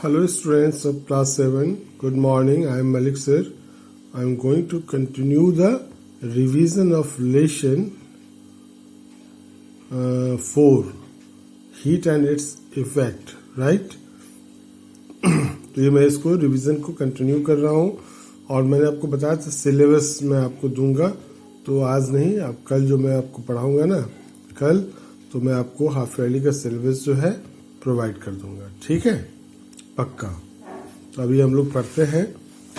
Hello students of class 7, good morning. I am Malik sir. I am going to continue the revision of lesson 4, heat and its effect, right? तो ये मैं इसको revision को continue कर रहा हूँ और मैंने आपको बताया था सिलेबस मैं आपको दूंगा, तो आज नहीं, अब कल जो मैं आपको पढ़ाऊंगा ना कल, तो मैं आपको हाफ ईयरली का सिलेबस जो है प्रोवाइड कर दूंगा, ठीक है, पक्का। तो अभी हम लोग पढ़ते हैं,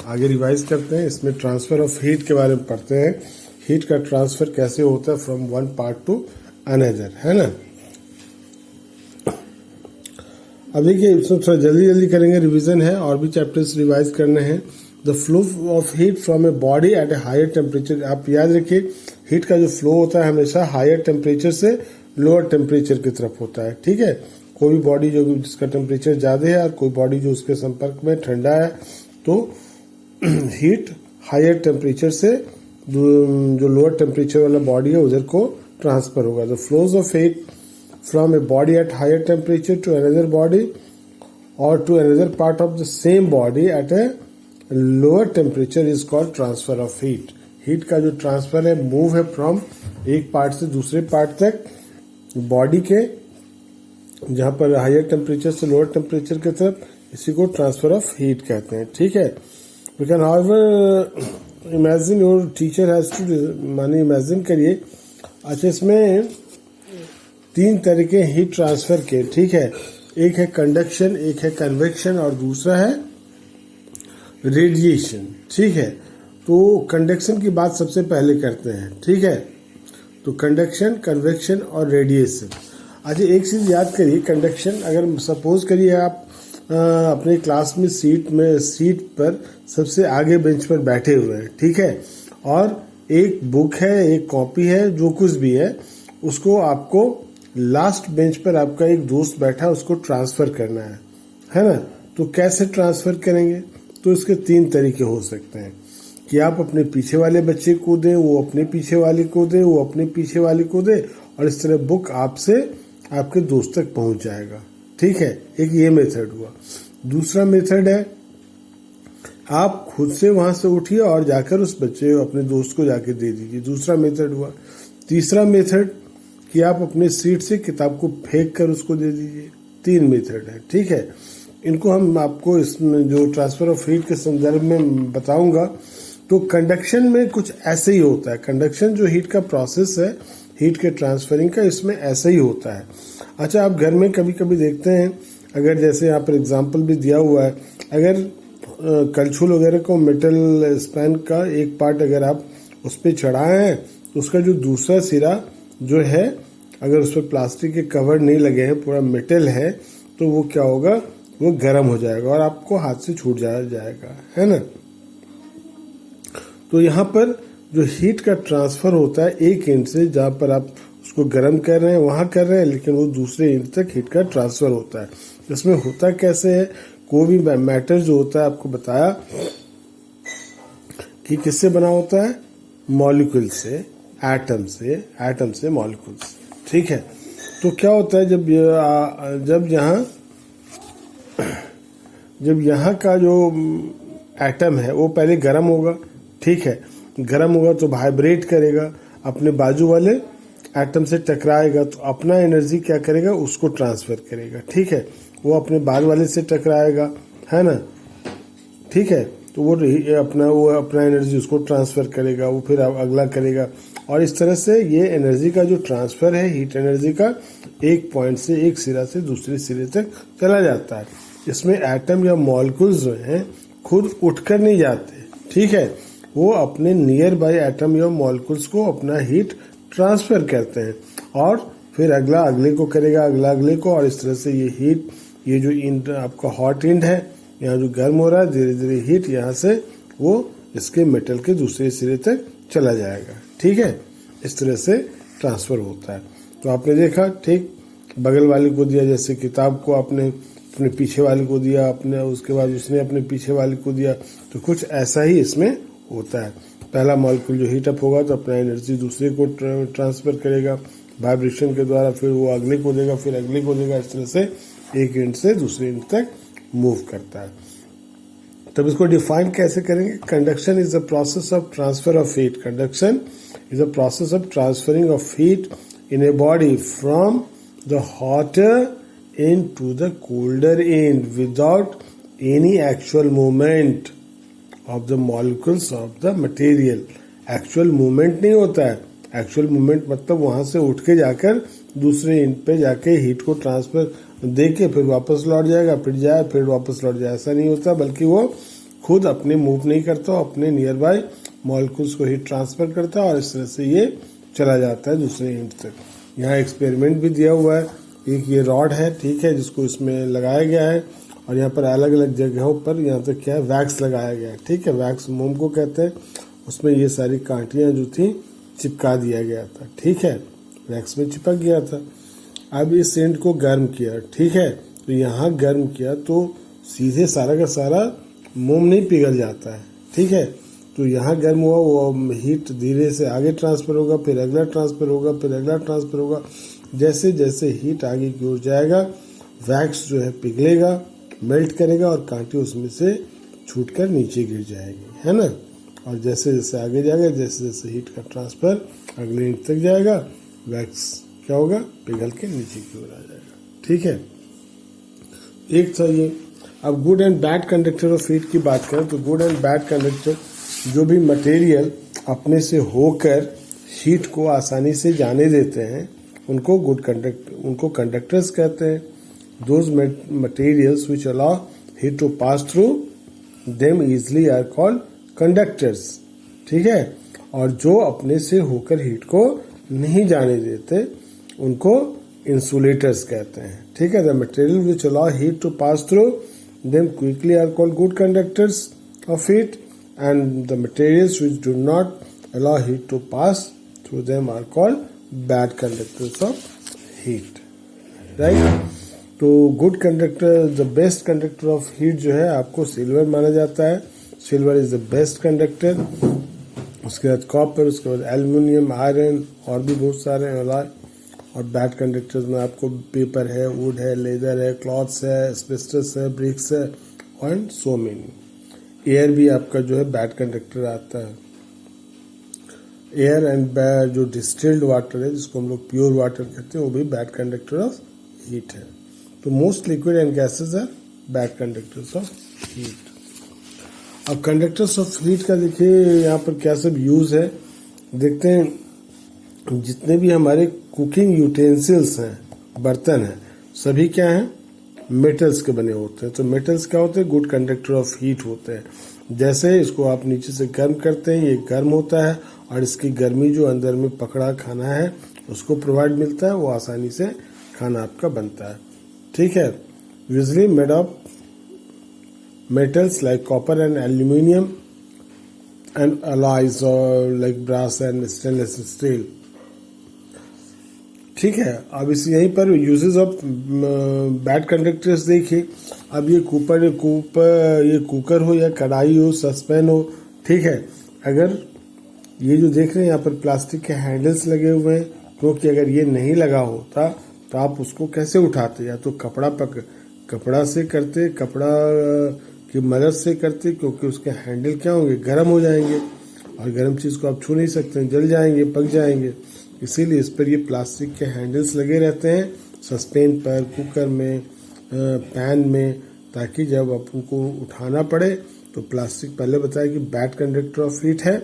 आगे रिवाइज करते हैं। इसमें ट्रांसफर ऑफ हीट के बारे में पढ़ते हैं। हीट का ट्रांसफर कैसे होता है from one part two another, है ना। अब देखिए इसमें थोड़ा जल्दी जल्दी करेंगे, रिवीजन है और भी चैप्टर्स रिवाइज करने हैं। The flow of heat from a body at a higher temperature. आप याद रखिए हीट का जो फ्लो होता है हमेशा हायर टेम्परेचर से लोअर टेम्परेचर की तरफ होता है, ठीक है। कोई भी बॉडी जो जिसका टेम्परेचर ज्यादा है और कोई बॉडी जो उसके संपर्क में ठंडा है, तो हीट हायर टेम्परेचर से जो लोअर टेम्परेचर वाला बॉडी है उधर को ट्रांसफर होगा। The flows of heat from a body at higher temperature to another body और to another part of the same body at a lower temperature is called transfer of heat. Heat का जो transfer है, move है from एक part से दूसरे part तक body के, जहां पर हायर टेम्परेचर से लोअर टेम्परेचर की तरफ, इसी को ट्रांसफर ऑफ हीट कहते हैं, ठीक है। We can however imagine your teacher has to, माने इमेजिन करिए। अच्छा, इसमें तीन तरीके हीट ट्रांसफर के, ठीक है। एक है कंडक्शन, एक है कन्वेक्शन और दूसरा है रेडिएशन, ठीक है। तो कंडक्शन की बात सबसे पहले करते हैं, ठीक है। तो कंडक्शन, कन्वेक्शन और रेडिएशन। अच्छा, एक चीज याद करिए, कंडक्शन, अगर सपोज करिए आप अपने क्लास में सीट पर सबसे आगे बेंच पर बैठे हुए हैं, ठीक है, और एक बुक है, एक कॉपी है, जो कुछ भी है, उसको आपको लास्ट बेंच पर आपका एक दोस्त बैठा है उसको ट्रांसफर करना है ना। तो कैसे ट्रांसफर करेंगे? तो इसके तीन तरीके हो सकते हैं कि आप अपने पीछे वाले बच्चे को दें, वो अपने पीछे वाले को दे, वो अपने पीछे वाले को दे, और इस तरह बुक आपसे आपके दोस्त तक पहुंच जाएगा, ठीक है। एक ये मेथड हुआ। दूसरा मेथड है आप खुद से वहां से उठिए और जाकर उस बच्चे अपने दोस्त को जाके दे दीजिए, दूसरा मेथड हुआ। तीसरा मेथड कि आप अपने सीट से किताब को फेंक कर उसको दे दीजिए। तीन मेथड है, ठीक है। इनको हम आपको इसमें जो ट्रांसफर ऑफ हीट के संदर्भ में बताऊंगा। तो कंडक्शन में कुछ ऐसे ही होता है। कंडक्शन जो हीट का प्रोसेस है, हीट के ट्रांसफरिंग का, इसमें ऐसा ही होता है। अच्छा, आप घर में कभी कभी देखते हैं, अगर जैसे यहाँ पर एग्जांपल भी दिया हुआ है, अगर कलछुल वगैरह को मेटल स्पैन का एक पार्ट अगर आप उस पर चढ़ाए हैं, तो उसका जो दूसरा सिरा जो है, अगर उस पर प्लास्टिक के कवर नहीं लगे हैं, पूरा मेटल है, तो वो क्या होगा, वो गर्म हो जाएगा और आपको हाथ से छूट जाएगा, है ना। तो यहाँ पर जो हीट का ट्रांसफर होता है एक एंड से, जहां पर आप उसको गर्म कर रहे हैं वहां कर रहे हैं, लेकिन वो दूसरे एंड तक हीट का ट्रांसफर होता है। इसमें होता कैसे है, कोई भी मैटर जो होता है, आपको बताया कि किससे बना होता है, मॉलिक्यूल से, एटम से मॉलिक्यूल्स, ठीक है। तो क्या होता है, जब यहाँ का जो एटम है वो पहले गर्म होगा, ठीक है। गर्म होगा तो वाइब्रेट करेगा, अपने बाजू वाले एटम से टकराएगा, तो अपना एनर्जी क्या करेगा, उसको ट्रांसफर करेगा, ठीक है। वो अपने बाद वाले से टकराएगा, है ना, ठीक है। तो वो अपना एनर्जी उसको ट्रांसफर करेगा, वो फिर अगला करेगा, और इस तरह से ये एनर्जी का जो ट्रांसफर है, हीट एनर्जी का, एक पॉइंट से, एक सिरा से दूसरे सिरे तक चला जाता है। इसमें एटम या मॉलिक्यूल्स जो हैं खुद उठकर नहीं जाते, ठीक है। वो अपने नियर बाय एटम या मॉलिक्यूल्स को अपना हीट ट्रांसफर करते हैं, और फिर अगला अगले को करेगा, अगला अगले को, और इस तरह से ये हीट, ये जो इंड आपका हॉट इंड है, यहाँ जो गर्म हो रहा है, धीरे धीरे हीट यहाँ से वो इसके मेटल के दूसरे सिरे तक चला जाएगा, ठीक है। इस तरह से ट्रांसफर होता है। तो आपने देखा, ठीक, बगल वाले को दिया, जैसे किताब को आपने अपने पीछे वाले को दिया, अपने उसके बाद उसने अपने पीछे वाले को दिया, तो कुछ ऐसा ही इसमें होता है। पहला मॉलिक्यूल जो हीट अप होगा तो अपना एनर्जी दूसरे को ट्रांसफर करेगा वाइब्रेशन के द्वारा, फिर वो अगले को देगा, फिर अगले को देगा, इस तरह से एक एंड से दूसरे एंड तक मूव करता है। तब इसको डिफाइन कैसे करेंगे? Conduction is the process of transfer of heat. Conduction is the process of transferring of heat in a body from the hotter end to the colder end without any actual movement of the molecules of the material. Actual movement नहीं होता है। Actual movement मतलब वहां से उठ के जाकर दूसरे एंड पे जाके हीट को ट्रांसफर दे के फिर वापस लौट जाएगा, फिर जाए फिर वापस लौट जाए, ऐसा नहीं होता। बल्कि वो खुद अपने मूव नहीं करता, अपने नियर बाय मॉलिक्यूल्स को हीट ट्रांसफर करता है और इस तरह से ये चला जाता है दूसरे एंड तक। यहाँ एक्सपेरिमेंट भी दिया हुआ है। एक ये रॉड है, ठीक है, जिसको इसमें लगाया गया है और यहाँ पर अलग अलग जगहों पर यहाँ तक क्या है वैक्स लगाया गया है, ठीक है, वैक्स मोम को कहते हैं। उसमें ये सारी कांटियां जो थी चिपका दिया गया था, ठीक है, वैक्स में चिपक गया था। अब इस एंड को गर्म किया, ठीक है, तो यहाँ गर्म किया तो सीधे सारा का सारा मोम नहीं पिघल जाता है, ठीक है, तो यहाँ गर्म हुआ, वो हीट धीरे से आगे ट्रांसफर होगा, फिर अगला ट्रांसफर होगा, फिर अगला ट्रांसफर होगा। जैसे जैसे हीट आगे की ओर जाएगा वैक्स जो है पिघलेगा, मेल्ट करेगा और कांटे उसमें से छूटकर नीचे गिर जाएगी, है ना। और जैसे जैसे आगे जाएगा, जैसे जैसे हीट का ट्रांसफर अगले इंच तक जाएगा, वैक्स क्या होगा, पिघल के नीचे की ओर आ जाएगा, ठीक है। एक था ये। अब good and bad conductor of heat की बात करें तो गुड एंड बैड कंडक्टर, जो भी मटेरियल अपने से होकर हीट को आसानी से जाने देते हैं उनको उनको कंडक्टर्स कहते हैं। Those materials which allow heat to pass through them easily are called conductors, ठीक है। और जो अपने से होकर हीट को नहीं जाने देते उनको इंसुलेटर्स कहते हैं, ठीक है। The material which allow heat to pass through them quickly are called good conductors of heat and the materials which do not allow heat to pass through them are called bad conductors of heat, right? तो good conductor, the best conductor of heat जो है आपको silver माना जाता है। Silver is the best conductor. उसके बाद copper, उसके बाद एल्युमिनियम, आयरन और भी बहुत सारे अलॉय। और बैड कंडक्टर्स में आपको पेपर है, वुड है, लेदर है, क्लॉथ्स है, एस्बेस्टस है, ब्रिक्स है एंड सो मेनी। एयर भी आपका जो है बैड कंडक्टर आता है। एयर एंड जो डिस्टिल्ड वाटर है जिसको हम लोग प्योर वाटर कहते हैं वो भी बैड कंडक्टर ऑफ हीट है। तो most liquid and gases are bad conductors of heat. अब कंडक्टर्स ऑफ हीट का देखिए यहाँ पर क्या सब यूज है, देखते हैं। जितने भी हमारे कुकिंग यूटेंसिल्स हैं, बर्तन हैं, सभी क्या हैं, मेटल्स के बने होते हैं। तो मेटल्स क्या होते हैं, गुड कंडक्टर ऑफ हीट होते हैं। जैसे इसको आप नीचे से गर्म करते हैं, ये गर्म होता है और इसकी गर्मी जो अंदर में पकड़ा खाना है उसको प्रोवाइड मिलता है, वो आसानी से खाना आपका बनता है, ठीक है। Usually made of metals like copper and aluminium and alloys like brass and stainless steel, ठीक है। अब इस यहीं पर यूजेस ऑफ बैड कंडक्टर्स देखिए। अब ये ये कुकर हो या कढ़ाई हो, सस्पेन हो, ठीक है, अगर ये जो देख रहे हैं यहाँ पर प्लास्टिक के हैंडल्स लगे हुए हैं, क्योंकि अगर ये नहीं लगा होता तो आप उसको कैसे उठाते, या तो कपड़ा से करते, कपड़ा की मदद से करते, क्योंकि उसके हैंडल क्या होंगे, गर्म हो जाएंगे और गर्म चीज को आप छू नहीं सकते, जल जाएंगे, पक जाएंगे। इसीलिए इस पर ये प्लास्टिक के हैंडल्स लगे रहते हैं सस्पेन पर, कुकर में, पैन में, ताकि जब आप उनको उठाना पड़े तो प्लास्टिक पहले बताया कि बैड कंडक्टर ऑफ हीट है।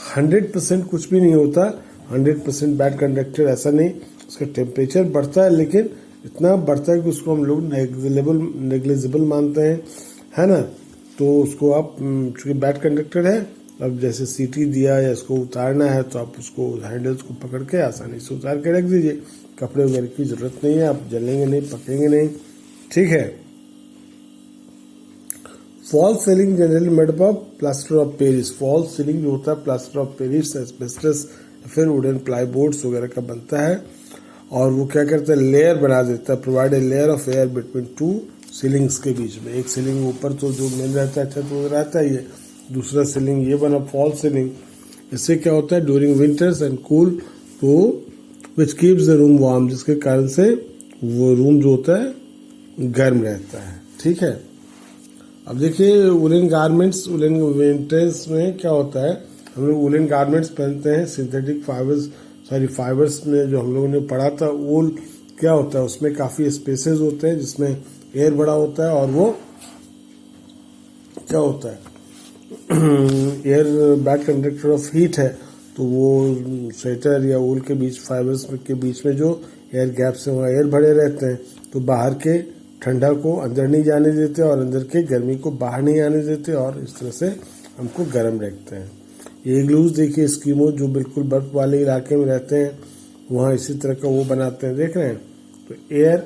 100% कुछ भी नहीं होता, 100% बैड कंडक्टर ऐसा नहीं। उसका टेम्परेचर बढ़ता है, लेकिन इतना बढ़ता है कि उसको हम लोग नेग्लिजिबल मानते हैं, है ना। तो उसको आप चूंकि बैड कंडक्टर है, अब जैसे सीटी दिया या इसको उतारना है तो आप उसको हैंडल्स को पकड़ के आसानी से उतार के रख दीजिए। कपड़े वगैरह की जरूरत नहीं है, आप जलेंगे नहीं, पकेंगे नहीं, ठीक है। Fall ceiling generally made of plaster of Paris. Fall ceiling जो होता है प्लास्टर ऑफ पेरिस, एस्बेस्टस, फिर वुडन प्लाईबोर्ड्स वगैरह का बनता है। और वो क्या करता है, लेयर बना देता है, provide a layer of air between two ceilings के बीच में। एक सीलिंग ऊपर तो जो मेन रहता है, छत वगैरह रहता है, ये दूसरा सीलिंग ये बना फॉल सीलिंग। इससे क्या होता है, ड्यूरिंग विंटर्स एंड कूल तो which keeps the room warm, जिसके कारण से वो रूम जो होता है गर्म रहता है। ठीक है, अब देखिए वुलन गारमेंट्स, वुलन विंटर्स में क्या होता है, हम लोग वुलन गारमेंट्स पहनते हैं, सिंथेटिक फाइबर्स में जो हम लोगों ने पढ़ा था, वूल क्या होता है, उसमें काफ़ी स्पेसेस होते हैं जिसमें एयर बड़ा होता है, और वो क्या होता है air bad conductor of heat है, तो वो स्वेटर या वूल के बीच फाइबर्स के बीच में जो एयर गैप्स हैं वहाँ एयर भरे रहते हैं, तो बाहर के ठंडा को अंदर नहीं जाने देते और अंदर के गर्मी को बाहर नहीं आने देते, और इस तरह से हमको गर्म रखते हैं। ये इग्लूज देखिए, एस्किमो जो बिल्कुल बर्फ वाले इलाके में रहते हैं वहाँ इसी तरह का वो बनाते हैं, देख रहे हैं। तो एयर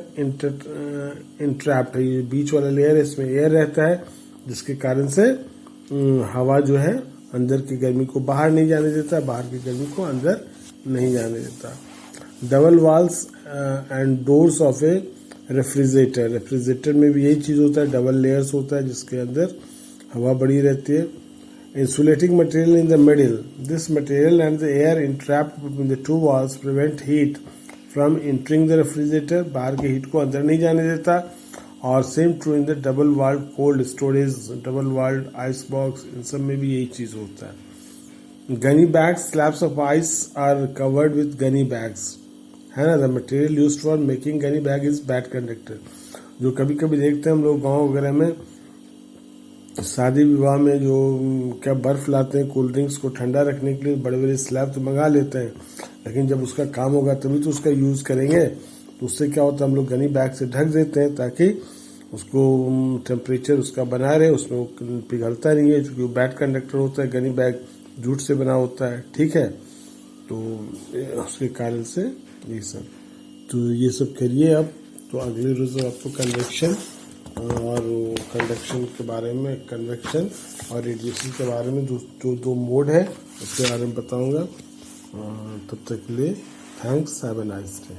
इंट्रैप्ट है, ये बीच वाला लेयर है, इसमें एयर रहता है जिसके कारण से हवा जो है अंदर की गर्मी को बाहर नहीं जाने देता, बाहर की गर्मी को अंदर नहीं जाने देता। Double walls and doors of A refrigerator में भी यही चीज़ होता है, डबल लेयर्स होता है जिसके अंदर हवा बड़ी रहती है। Insulating material in the middle, this material and the air entrapped between the two walls prevent heat from entering the refrigerator, बाहर की हीट को अंदर नहीं जाने देता। और same true in the double walled cold storage, double walled ice box, इन सब में भी यही चीज़ होता है। Gunny bags, slabs of ice are covered with gunny bags, है ना। The material used for making gunny bag is bad conductor, जो कभी कभी देखते हैं हम लोग गाँव वगैरह में शादी विवाह में जो क्या बर्फ लाते हैं कोल्ड ड्रिंक्स को ठंडा रखने के लिए, बड़े बड़े स्लैब तो मंगा लेते हैं, लेकिन जब उसका काम होगा तभी तो उसका यूज़ करेंगे। तो उससे क्या होता है, हम लोग गनी बैग से ढक देते हैं ताकि उसको टेम्परेचर उसका बना रहे, उसमें वो पिघलता नहीं है, क्योंकि बैड कंडक्टर होता है, गनी बैग जूट से बना होता है। ठीक है, तो उसके कारण से ये सब, तो ये सब करिए अब। तो अगले रोज आपको कन्वेक्शन के बारे में, कन्वेक्शन और रेडिएशन के बारे में जो दो मोड है उसके बारे में बताऊंगा। तब तक के लिए thanks, have a nice day.